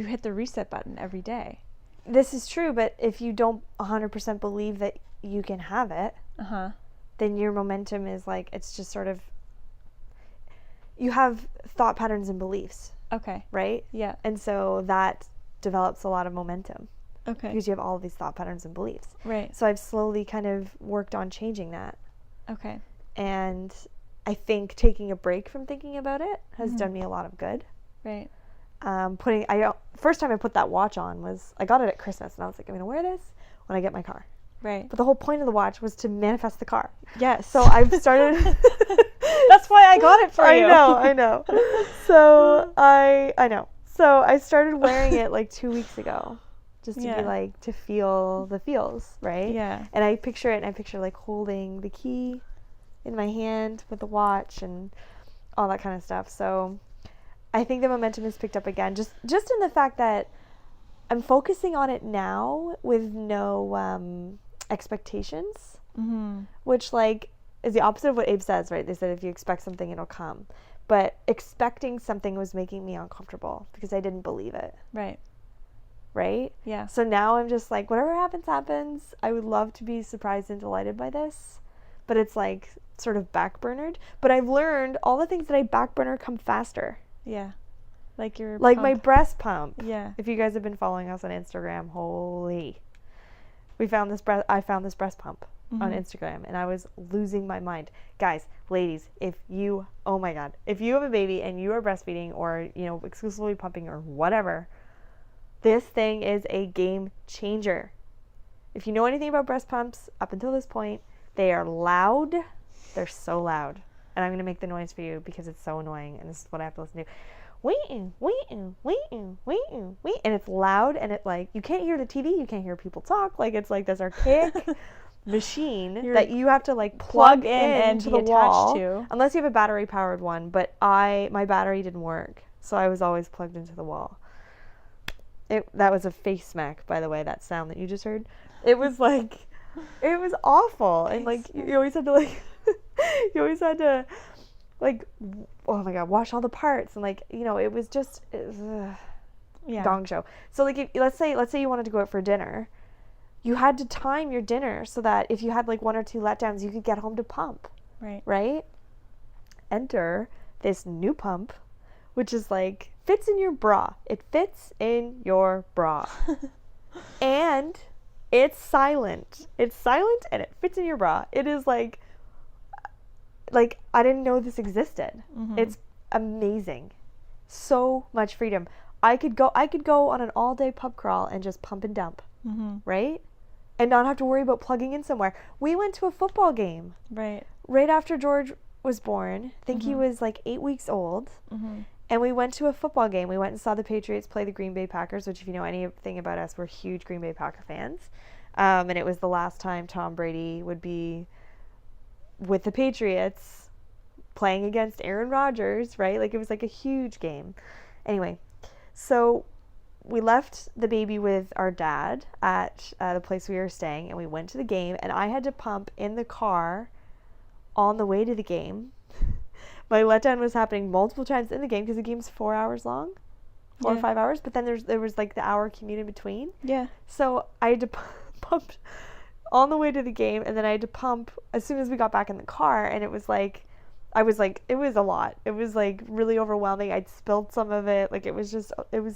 hit the reset button every day. This is true, but if you don't 100% believe that you can have it, then your momentum is like, it's just sort of, you have thought patterns and beliefs. Okay. Right? Yeah. And so that develops a lot of momentum. Okay. Because you have all of these thought patterns and beliefs. Right. So I've slowly kind of worked on changing that. Okay. And I think taking a break from thinking about it has done me a lot of good. Right. First time I put that watch on was, I got it at Christmas and I was like, I'm going to wear this when I get my car. Right. But the whole point of the watch was to manifest the car. Yes. So I've started. That's why I got it for you. I know. So I know. So I started wearing it like 2 weeks ago. Just to be like, to feel the feels, right? Yeah. And I picture it, and I picture like holding the key in my hand with the watch and all that kind of stuff. So I think the momentum has picked up again, just in the fact that I'm focusing on it now with no expectations, which like is the opposite of what Abe says, right? They said if you expect something, it'll come. But expecting something was making me uncomfortable because I didn't believe it. Right? Yeah. So now I'm just like, whatever happens, happens. I would love to be surprised and delighted by this. But it's like sort of backburnered. But I've learned all the things that I backburner come faster. Yeah. Like your Like pump. my breast pump. Yeah. If you guys have been following us on Instagram, I found this breast pump on Instagram and I was losing my mind. Guys, ladies, if you have a baby and you are breastfeeding or, exclusively pumping or whatever, this thing is a game changer. If you know anything about breast pumps, up until this point, they are loud. They're so loud. And I'm going to make the noise for you because it's so annoying and this is what I have to listen to. And it's loud and it like, you can't hear the TV, you can't hear people talk. Like it's like this archaic machine that you have to like plug in and be the attached wall, to. unless you have a battery powered one. But my battery didn't work, so I was always plugged into the wall. That was a face smack, by the way. That sound that you just heard, it was like, it was awful, and like you always had to like, you always had to like, oh my god, wash all the parts, and like, you know, it was just gong show. So like, let's say you wanted to go out for dinner. You had to time your dinner so that if you had like 1 or 2 letdowns, you could get home to pump. Right? Enter this new pump, which is like, fits in your bra. It fits in your bra. And it's silent. It's silent and it fits in your bra. It is like I didn't know this existed. It's amazing. So much freedom. I could go on an all-day pub crawl and just pump and dump. Right? And not have to worry about plugging in somewhere. We went to a football game. Right after George was born. I think he was like 8 weeks old. And we went to a football game. We went and saw the Patriots play the Green Bay Packers, which if you know anything about us, we're huge Green Bay Packer fans. And it was the last time Tom Brady would be with the Patriots playing against Aaron Rodgers, right? Like, it was like a huge game. Anyway, so we left the baby with our dad at the place we were staying, and we went to the game, and I had to pump in the car on the way to the game. My letdown was happening multiple times in the game because the game's 4 hours long, 4 or 5 hours, but then there was like the hour commute in between. So I had to pump on the way to the game, and then I had to pump as soon as we got back in the car, and it was like, it was a lot. It was like really overwhelming. I'd spilled some of it. Like, it was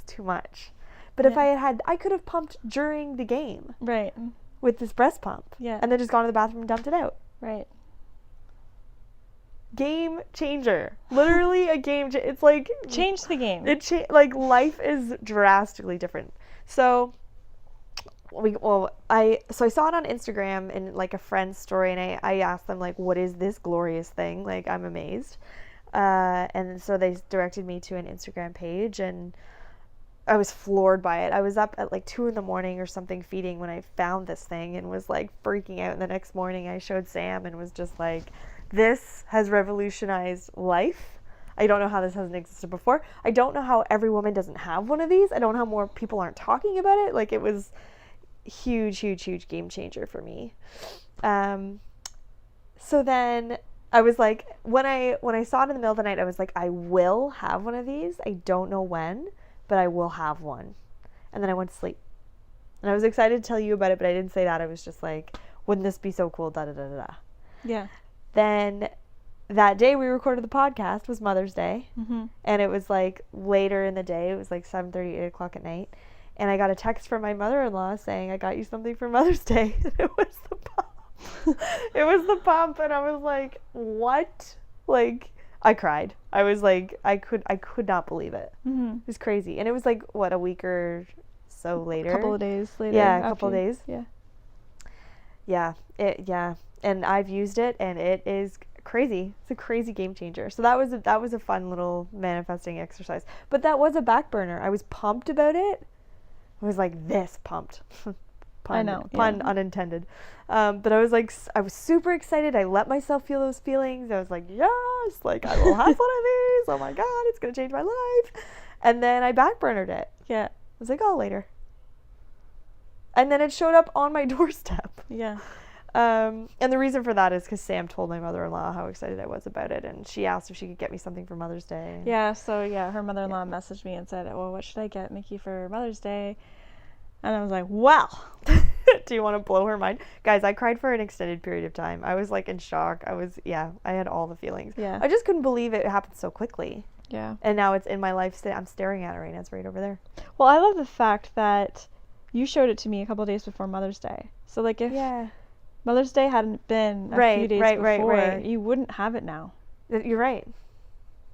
too much. But if I could have pumped during the game. With this breast pump. And then just gone to the bathroom and dumped it out. Game changer. Literally a game changer. It's like, change the game. Like, life is drastically different. So I saw it on Instagram in like a friend's story, and I asked them like, what is this glorious thing? Like, I'm amazed. And so they directed me to an Instagram page, and I was floored by it. I was up at like 2 a.m. or something feeding when I found this thing and was like freaking out. And the next morning I showed Sam and was just like, this has revolutionized life. I don't know how this hasn't existed before. I don't know how every woman doesn't have one of these. I don't know how more people aren't talking about it. Like, it was huge game changer for me. So then I was like, when I saw it in the middle of the night, I was like, I will have one of these. I don't know when, but I will have one. And then I went to sleep. And I was excited to tell you about it, but I didn't say that. I was just like, wouldn't this be so cool? Da da da da. Then that day we recorded the podcast was Mother's Day. And it was like later in the day. It was like 7:30, 8 o'clock at night. And I got a text from my mother-in-law saying, I got you something for Mother's Day. And it was the pump. It was the pump. And I was like, what? Like, I cried. I was like, I could not believe it. It was crazy. And it was like, what, a week or so later? A couple of days later. Yeah, a couple of days. Yeah. And I've used it, and it is crazy. It's a crazy game changer. So that was a fun little manifesting exercise. But that was a back burner. I was pumped about it. I was like, this pumped. Pun unintended. But I was super excited. I let myself feel those feelings. I was like, yes, like, I will have one of these. Oh my God, it's going to change my life. And then I backburnered it. I was like, oh, later. And then it showed up on my doorstep. And the reason for that is because Sam told my mother-in-law how excited I was about it, and she asked if she could get me something for Mother's Day. Her mother-in-law messaged me and said, well, what should I get Micki for Mother's Day? And I was like, well, do you want to blow her mind? Guys, I cried for an extended period of time. I was like in shock. I had all the feelings. I just couldn't believe it happened so quickly. And now it's in my life. I'm staring at it right now. It's right over there. Well, I love the fact that you showed it to me a couple of days before Mother's Day. So like, if Mother's Day hadn't been a few days before, you wouldn't have it now. You're right.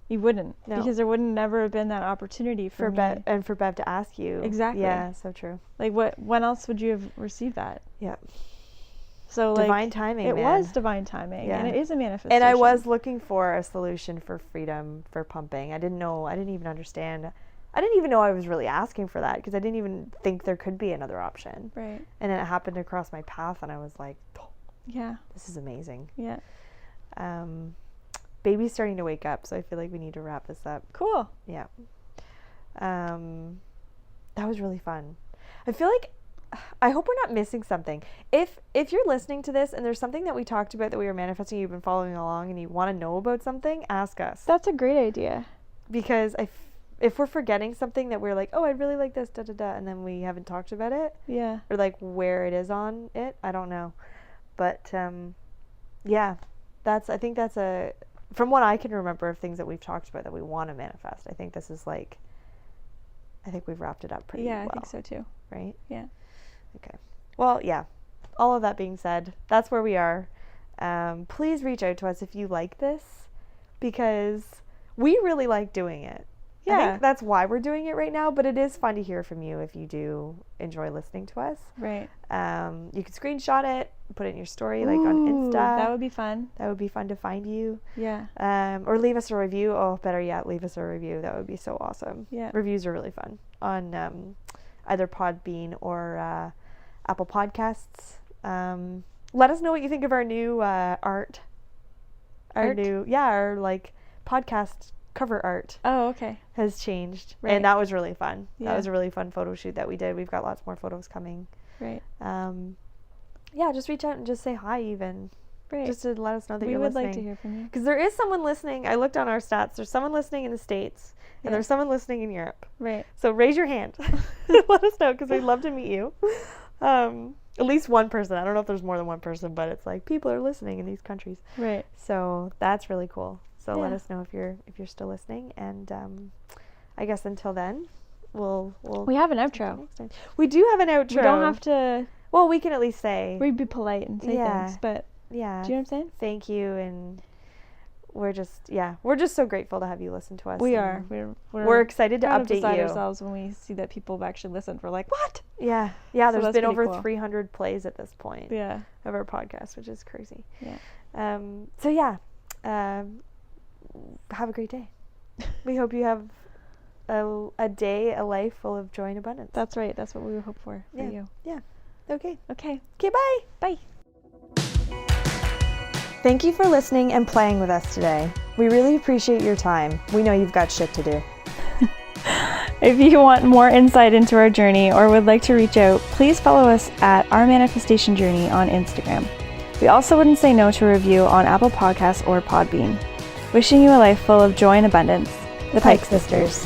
You wouldn't. No. Because there wouldn't never have been that opportunity for me. Bev, and for Bev to ask you. Exactly. Yeah, so true. Like, when else would you have received that? So like, divine timing. It was divine timing, and it is a manifestation. And I was looking for a solution for freedom for pumping. I didn't even understand. I didn't even know I was really asking for that, because I didn't even think there could be another option. Right. And then it happened to cross my path, and I was like, Yeah. This is amazing. Yeah. Baby's starting to wake up, so I feel like we need to wrap this up. Cool. Yeah. That was really fun. I feel like, I hope we're not missing something. If you're listening to this and there's something that we talked about that we were manifesting, you've been following along and you want to know about something, ask us. That's a great idea. Because if we're forgetting something that we're like, oh, I'd really like this, and then we haven't talked about it. Yeah. Or like where it is on it, I don't know. But yeah, I think that's from what I can remember of things that we've talked about that we want to manifest. I think this is like, I think we've wrapped it up pretty well. Yeah, I think so too. Right? Yeah. Okay. Well, yeah. All of that being said, that's where we are. Please reach out to us if you like this, because we really like doing it. Yeah. I think that's why we're doing it right now, but it is fun to hear from you if you do enjoy listening to us. Right. You can screenshot it, put it in your story, like on Insta. That would be fun. That would be fun to find you. Yeah. Or leave us a review. Oh, better yet, leave us a review. That would be so awesome. Yeah. Reviews are really fun on either Podbean or Apple Podcasts. Let us know what you think of our new art. Our like podcast cover art. Oh, okay. Has changed. Right. And that was really fun. Yeah. That was a really fun photo shoot that we did. We've got lots more photos coming. Right. Yeah, just reach out and just say hi even. Right. Just to let us know that we you're would listening. like to hear from you. Because there is someone listening. I looked on our stats. There's someone listening in the States. And there's someone listening in Europe. Right. So raise your hand. Let us know, because we'd love to meet you. At least one person. I don't know if there's more than one person, but it's like people are listening in these countries. Right. So that's really cool. So let Yeah. us know if you're still listening. And I guess until then, we'll We have an outro. next time. We do have an outro. We don't have to. Well, we can at least say. We'd be polite and say Yeah. things, but Yeah. do you know what I'm saying? Thank you, and we're just so grateful to have you listen to us. We and are. We're excited to proud of update beside you. ourselves when we see that people have actually listened. We're like, what? Yeah. So There's that's been pretty over cool. 300 plays at this point Yeah. of our podcast, which is crazy. Yeah. So yeah, have a great day. We hope you have a life full of joy and abundance. That's right. That's what we would hope for you. Yeah. Okay. Okay. Okay. Bye. Bye. Thank you for listening and playing with us today. We really appreciate your time. We know you've got shit to do. If you want more insight into our journey or would like to reach out, please follow us at Our Manifestation Journey on Instagram. We also wouldn't say no to a review on Apple Podcasts or Podbean. Wishing you a life full of joy and abundance. The Pike Sisters.